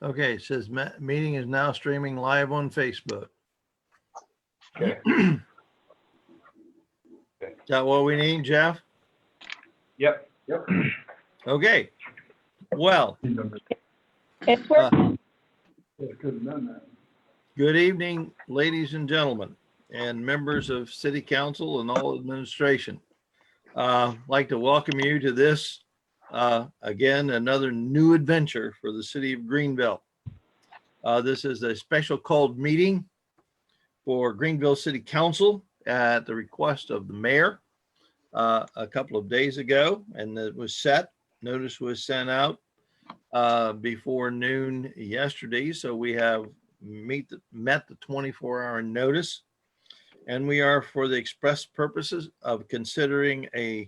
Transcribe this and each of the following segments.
Okay, it says meeting is now streaming live on Facebook. Okay. Is that what we need, Jeff? Yep. Okay. Well, It's working. good evening, ladies and gentlemen, and members of City Council and all administration. I'd like to welcome you to this, again, another new adventure for the city of Greenville. This is a special called meeting for Greenville City Council at the request of the mayor a couple of days ago, and it was set. Notice was sent out before noon yesterday, so we have met the 24-hour notice, and we are for the express purposes of considering a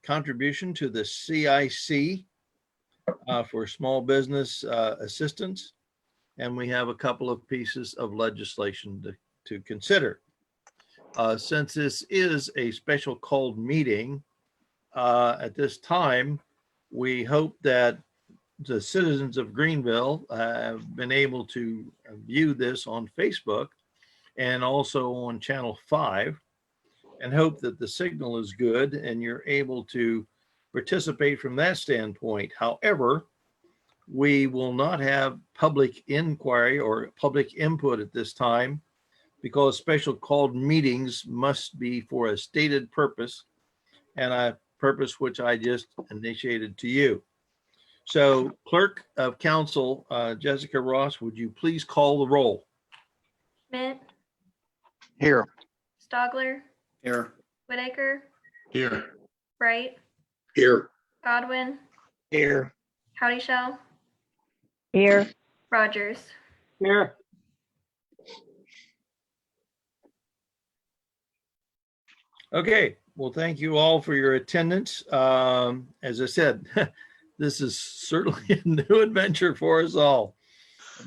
contribution to the CIC for small business assistance, and we have a couple of pieces of legislation to consider. Since this is a special called meeting, at this time, we hope that the citizens of Greenville have been able to view this on Facebook and also on Channel 5, and hope that the signal is good and you're able to participate from that standpoint. However, we will not have public inquiry or public input at this time because special called meetings must be for a stated purpose, and a purpose which I just initiated to you. So, Clerk of Council, Jessica Ross, would you please call the roll? Schmidt, Here. Stogler, Here. Whitaker, Here. Bright, Here. Godwin, Here. Howdy Shell, Here. Rogers. Here. Okay, well, thank you all for your attendance. As I said, this is certainly a new adventure for us all.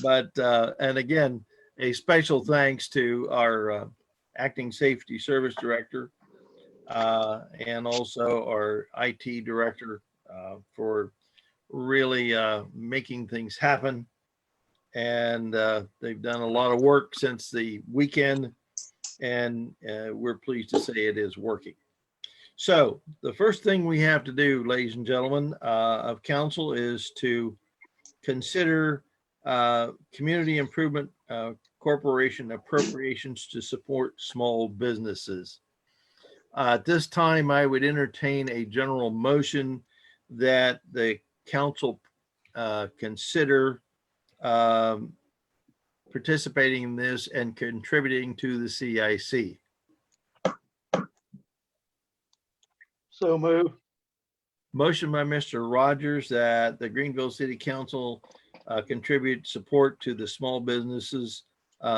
But, and again, a special thanks to our acting safety service director and also our IT director for really making things happen. And they've done a lot of work since the weekend, and we're pleased to say it is working. So the first thing we have to do, ladies and gentlemen of council, is to consider Community Improvement Corporation appropriations to support small businesses. At this time, I would entertain a general motion that the council consider participating in this and contributing to the CIC. So move. Motion by Mr. Rogers that the Greenville City Council contribute support to the small businesses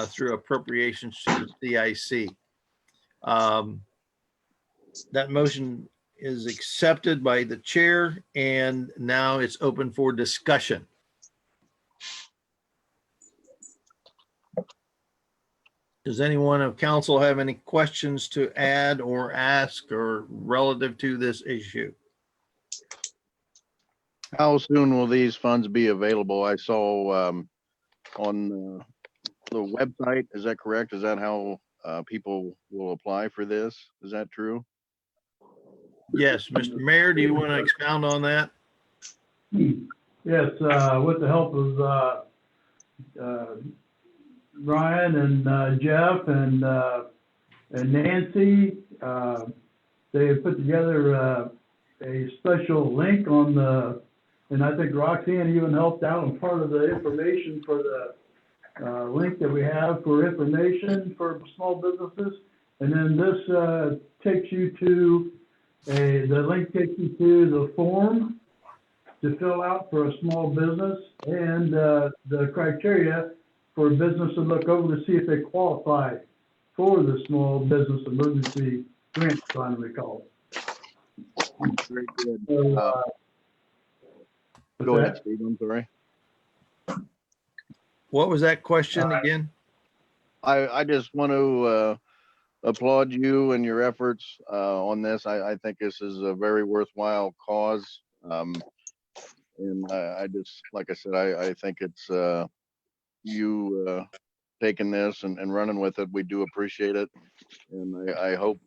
through appropriations to the CIC. That motion is accepted by the chair, and now it's open for discussion. Does anyone of council have any questions to add or ask or relative to this issue? How soon will these funds be available? I saw on the website. Is that correct? Is that how people will apply for this? Is that true? Yes, Mr. Mayor, do you want to expound on that? Yes, with the help of Ryan and Jeff and Nancy, they have put together a special link on the, and I think Roxanne even helped out on part of the information for the link that we have for information for small businesses. And then this takes you to the link takes you to the form to fill out for a small business and the criteria for a business to look over to see if they qualify for the small business emergency grant fund, we call it. Very good. So, Go ahead, Steve. I'm sorry. What was that question again? I just want to applaud you and your efforts on this. I think this is a very worthwhile cause. And I just, like I said, I think it's you taking this and running with it. We do appreciate it. And I hope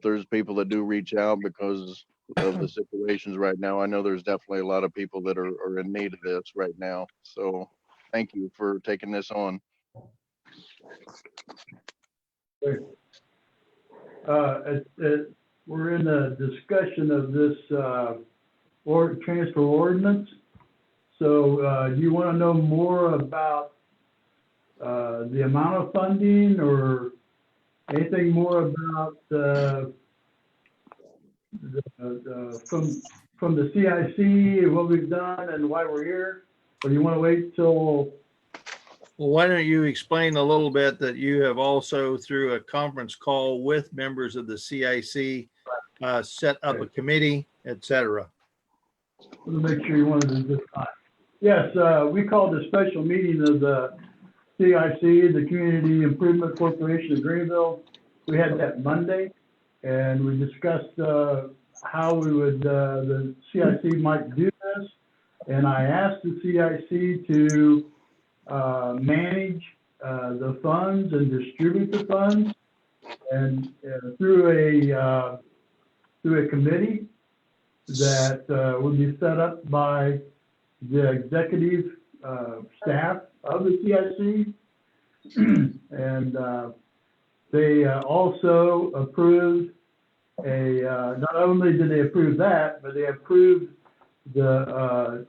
there's people that do reach out because of the situations right now. I know there's definitely a lot of people that are in need of this right now. So thank you for taking this on. We're in a discussion of this or transfer ordinance. So do you want to know more about the amount of funding or anything more about from the CIC, what we've done and why we're here? Or do you want to wait till? Well, why don't you explain a little bit that you have also, through a conference call with members of the CIC, set up a committee, et cetera? Let me make sure you wanted to do this time. Yes, we called a special meeting of the CIC, the Community Improvement Corporation of Greenville. We had that Monday, and we discussed how we would, the CIC might do this. And I asked the CIC to manage the funds and distribute the funds, and through a committee that would be set up by the executive staff of the CIC. And they also approved not only did they approve that, but they approved the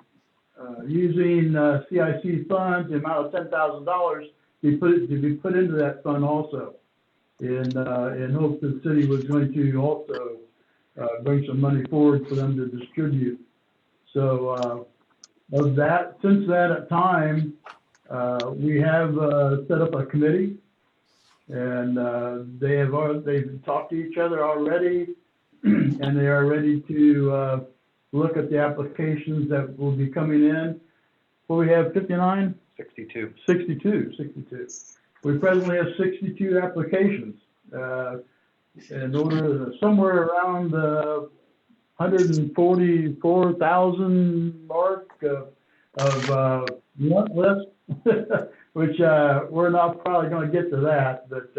using CIC funds, the amount of $10,000 to be put into that fund also, in hopes the city was going to also bring some money forward for them to distribute. So of that, since that time, we have set up a committee, and they've talked to each other already, and they are ready to look at the applications that will be coming in. Well, we have 59? 62. 62. We presently have 62 applications. In order, somewhere around the 144,000 mark of want list, which we're not probably going to get to that, but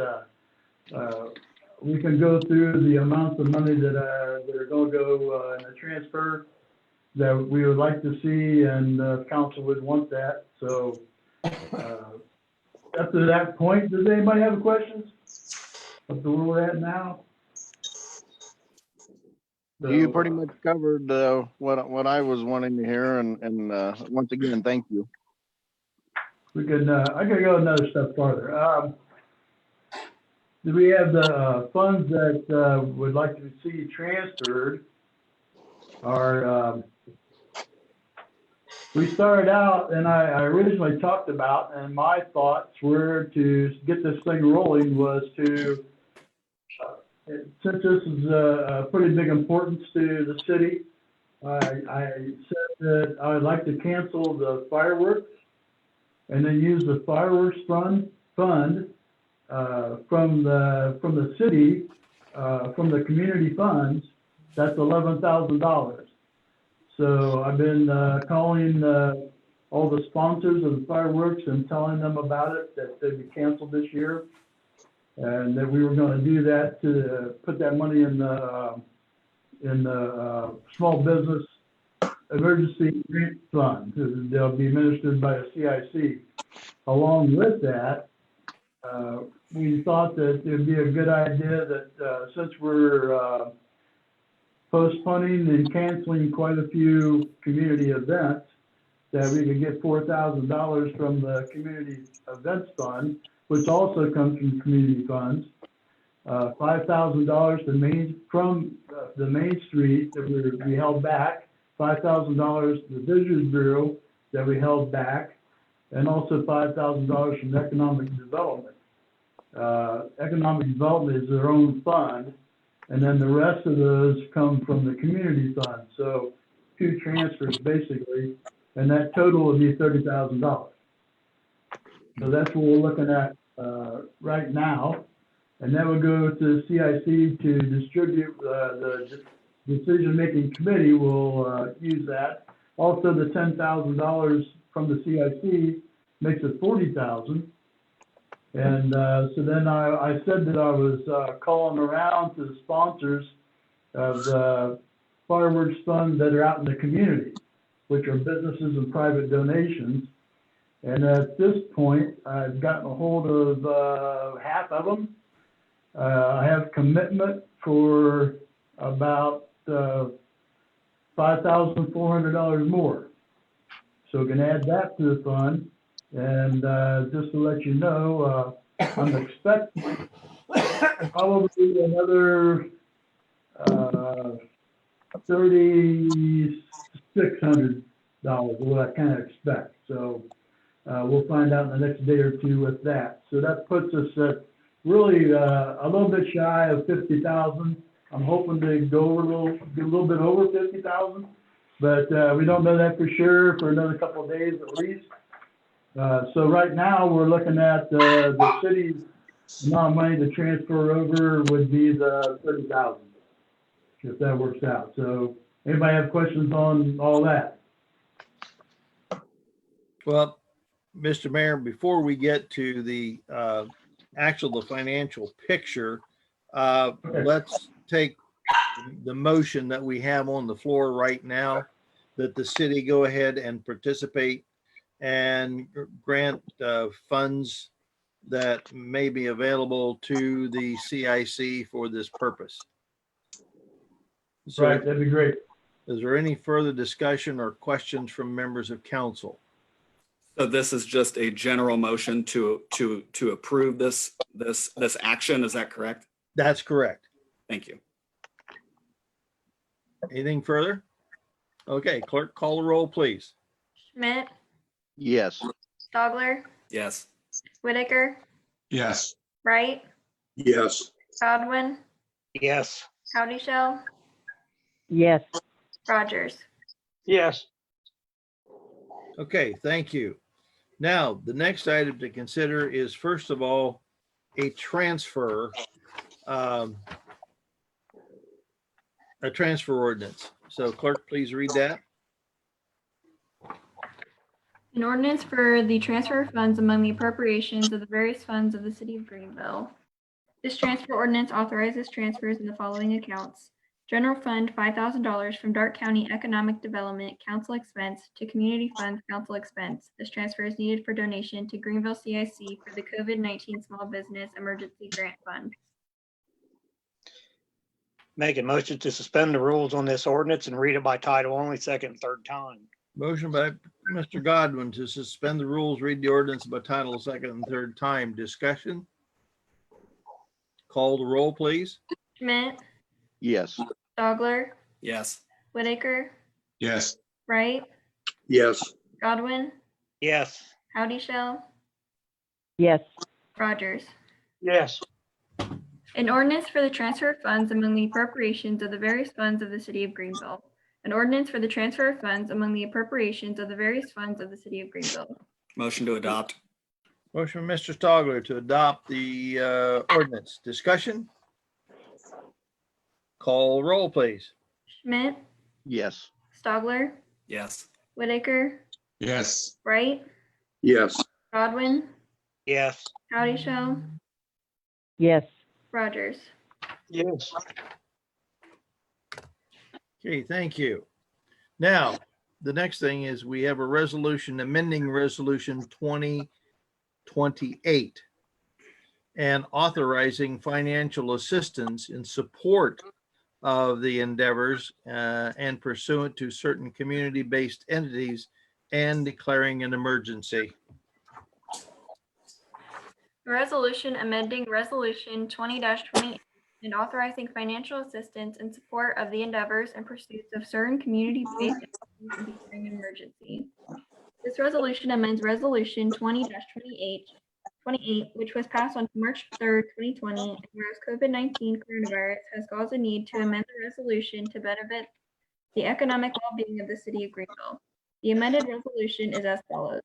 we can go through the amounts of money that are going to go in a transfer that we would like to see, and council would want that. So up to that point, does anybody have questions up to where we're at now? So, You pretty much covered what I was wanting to hear, and once again, thank you. we can. I could go another step farther. Do we have the funds that would like to see transferred? Are we started out, and I originally talked about, and my thoughts were to get this thing rolling was to, since this is a pretty big importance to the city, I said that I would like to cancel the fireworks and then use the fireworks fund from the city, from the community funds. That's $11,000. So I've been calling all the sponsors of the fireworks and telling them about it, that they'd be canceled this year, and that we were going to do that to put that money in the small business emergency grant fund. They'll be administered by the CIC. Along with that, we thought that it'd be a good idea that since we're postponing and canceling quite a few community events, that we could get $4,000 from the community events fund, which also comes from community funds, $5,000 from the Main Street that we held back, $5,000 the Visitors Bureau that we held back, and also $5,000 from economic development. Economic development is their own fund, and then the rest of those come from the community fund. So 2 transfers basically, and that total would be $30,000. So that's what we're looking at right now, and that would go to CIC to distribute. The decision-making committee will use that Also, the $10,000 from the CIC makes it 40,000. And so then I said that I was calling around to the sponsors of the fireworks fund that are out in the community, which are businesses and private donations. And at this point, I've gotten a hold of half of them. I have commitment for about $5,400 more. So we can add that to the fund. And just to let you know, I'm expecting probably another $3,600 is what I kind of expect. So we'll find out in the next day or two with that. So that puts us at really a little bit shy of 50,000. I'm hoping to go a little bit over 50,000, but we don't know that for sure for another couple of days at least. So right now we're looking at the city's amount of money to transfer over would be the 30,000, if that works out. So anybody have questions on all that? Well, Mr. Mayor, before we get to the the financial picture, let's take the motion that we have on the floor right now, that the city go ahead and participate and grant funds that may be available to the CIC for this purpose. So Right, that'd be great. is there any further discussion or questions from members of council? So this is just a general motion to approve this action. Is that correct? That's correct. Thank you. Anything further? Okay, clerk, call the roll, please. Schmidt, Yes. Stogler, Yes. Whitaker, Yes. Wright, Yes. Godwin, Yes. Howdy Shell, yes, Rogers. Yes. Okay, thank you. Now, the next item to consider is, first of all, a transfer ordinance. So clerk, please read that. An ordinance for the transfer of funds among the appropriations of the various funds of the city of Greenville. This transfer ordinance authorizes transfers in the following accounts. General Fund, $5,000 from Dark County Economic Development Council expense to Community Funds Council expense. This transfer is needed for donation to Greenville CIC for the COVID-19 Small Business Emergency Grant Fund. Make a motion to suspend the rules on this ordinance and read it by title only, second and third time. Motion by Mr. Godwin to suspend the rules, read the ordinance by title, second and third time. Discussion? Call the roll, please. Schmidt, Yes. Stogler, Yes. Whitaker, Yes. Wright, Yes. Godwin, Yes. Howdy Shell, yes, Rogers. Yes. An ordinance for the transfer of funds among the appropriations of the various funds of the city of Greenville. An ordinance for the transfer of funds among the appropriations of the various funds of the city of Greenville. Motion to adopt. Motion by Mr. Stogler to adopt the ordinance. Discussion? Call roll, please. Schmidt, Yes. Stogler, Yes. Whitaker, Yes. Wright, Yes. Godwin, Yes. Howdy Shell, yes, Rogers. Yes. Okay, thank you. Now, the next thing is we have a resolution amending resolution 2028 and authorizing financial assistance in support of the endeavors and pursuant to certain community-based entities and declaring an emergency. A resolution amending resolution 20-28 and authorizing financial assistance in support of the endeavors and pursuits of certain community-based entities and declaring an emergency. This resolution amends resolution 20-28, which was passed on March 3rd, 2020, and whereas COVID-19 coronavirus has caused a need to amend the resolution to benefit the economic well-being of the city of Greenville. The amended resolution is as follows.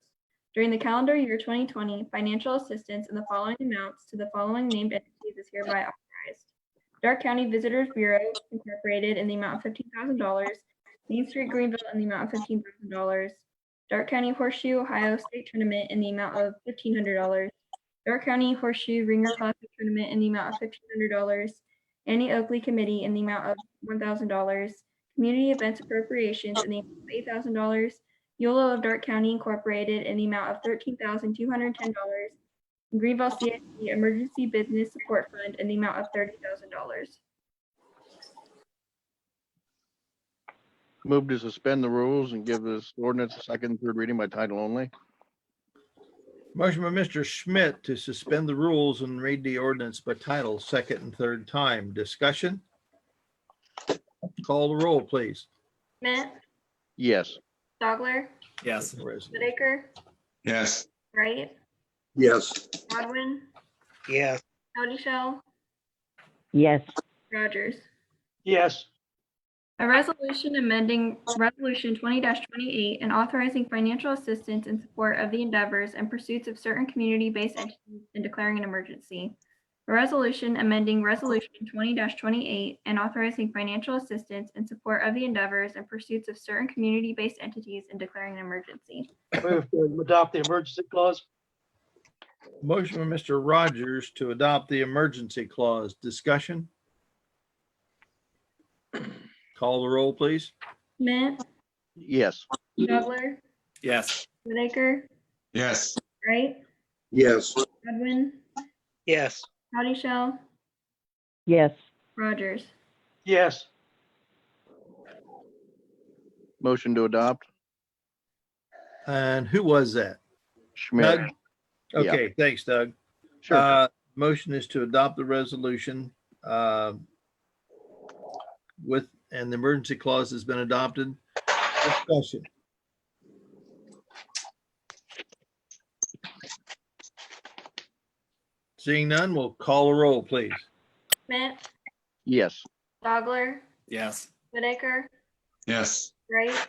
During the calendar year 2020, financial assistance in the following amounts to the following named entities is hereby authorized. Dark County Visitors Bureau Incorporated in the amount of $15,000, Main Street, Greenville, in the amount of $15,000. Dark County Horseshoe Ohio State Tournament in the amount of $1,500. Dark County Horseshoe Ringer Classic Tournament in the amount of $1,500. Annie Oakley Committee in the amount of $1,000. Community Events Appropriations in the amount of $8,000. YOLO of Dark County Incorporated in the amount of $13,210. Greenville CIC Emergency Business Support Fund in the amount of $30,000. Move to suspend the rules and give this ordinance a second, and third reading by title only. Motion by Mr. Schmidt to suspend the rules and read the ordinance by title, second and third time. Discussion? Call the roll, please. Schmidt, Yes. Dogler, Yes. Whitaker, Yes. Wright, Yes. Godwin, Yes. Howdy Shell, yes, Rogers. Yes. A resolution amending Resolution 20-28 and authorizing financial assistance in support of the endeavors and pursuits of certain community-based entities and declaring an emergency. A resolution amending Resolution 20-28 and authorizing financial assistance in support of the endeavors and pursuits of certain community-based entities and declaring an emergency. Move to adopt the emergency clause. Motion by Mr. Rogers to adopt the emergency clause. Discussion? Call the roll, please. Schmidt, Yes. Dogler, Yes. Whitaker, Yes. Wright, Yes. Godwin, Yes. Howdy Shell, yes, Rogers. Yes. Motion to adopt. And who was that? Schmidt. Doug? Okay, thanks, Doug. Sure. Motion is to adopt the resolution and the emergency clause has been adopted. Discussion. Seeing none, we'll call a roll, please. Schmidt, Yes. Dogler, Yes. Whitaker, Yes. Wright,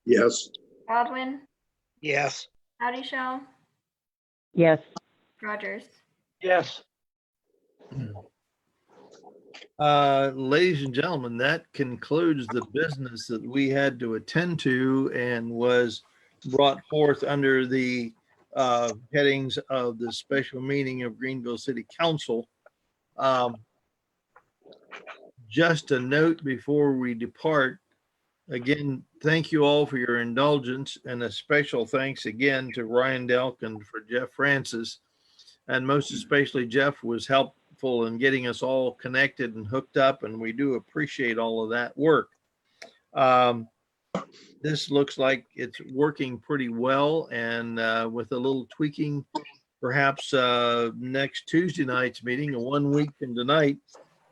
Yes. Godwin, Yes. Howdy Shell, yes. Rogers. Yes. Ladies and gentlemen, that concludes the business that we had to attend to and was brought forth under the headings of the special meeting of Greenville City Council. Just a note before we depart, again, thank you all for your indulgence and a special thanks again to Ryan Delk and for Jeff Francis. And most especially Jeff was helpful in getting us all connected and hooked up, and we do appreciate all of that work. This looks like it's working pretty well, and with a little tweaking, perhaps next Tuesday night's meeting, and 1 week from tonight,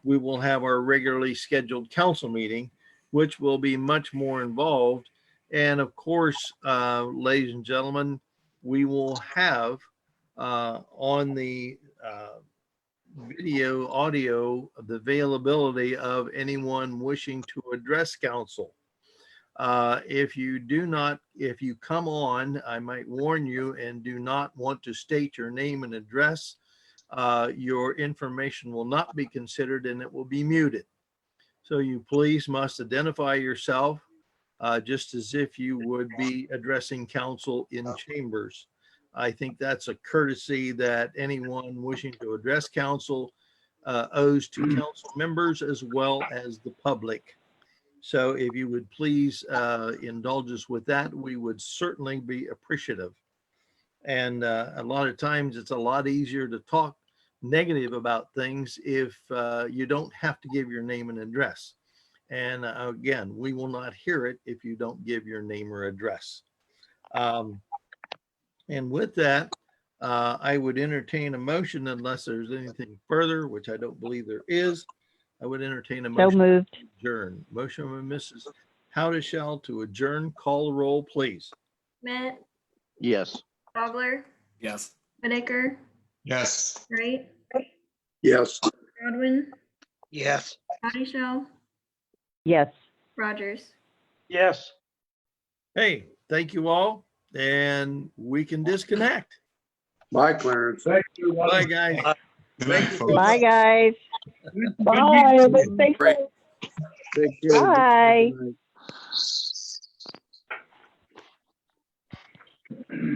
we will have our regularly scheduled council meeting, which will be much more involved. And of course, ladies and gentlemen, we will have on the video, audio, the availability of anyone wishing to address council. If you come on, I might warn you and do not want to state your name and address, your information will not be considered and it will be muted. So you please must identify yourself just as if you would be addressing council in chambers. I think that's a courtesy that anyone wishing to address council owes to council members as well as the public. So if you would please indulge us with that, we would certainly be appreciative. And a lot of times it's a lot easier to talk negative about things if you don't have to give your name and address. And again, we will not hear it if you don't give your name or address. And with that, I would entertain a motion unless there's anything further, which I don't believe there is. I would entertain a So motion to moved. adjourn. Motion by Mrs. Howdishell to adjourn. Call the roll, please. Schmidt, Yes. Dogler, Yes. Whitaker, Yes. Wright, Yes. Godwin, Yes. Howdy Shell, Yes. Rogers. Yes. Hey, thank you all, and we can disconnect. Bye, Clarence. Thank you. Bye, guys. Good night, folks. Bye, guys. Good Bye. meeting you. Stay safe. Take care. Bye. Good night.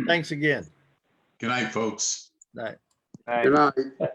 Thanks again. Good night, folks. Night. All Good right. night.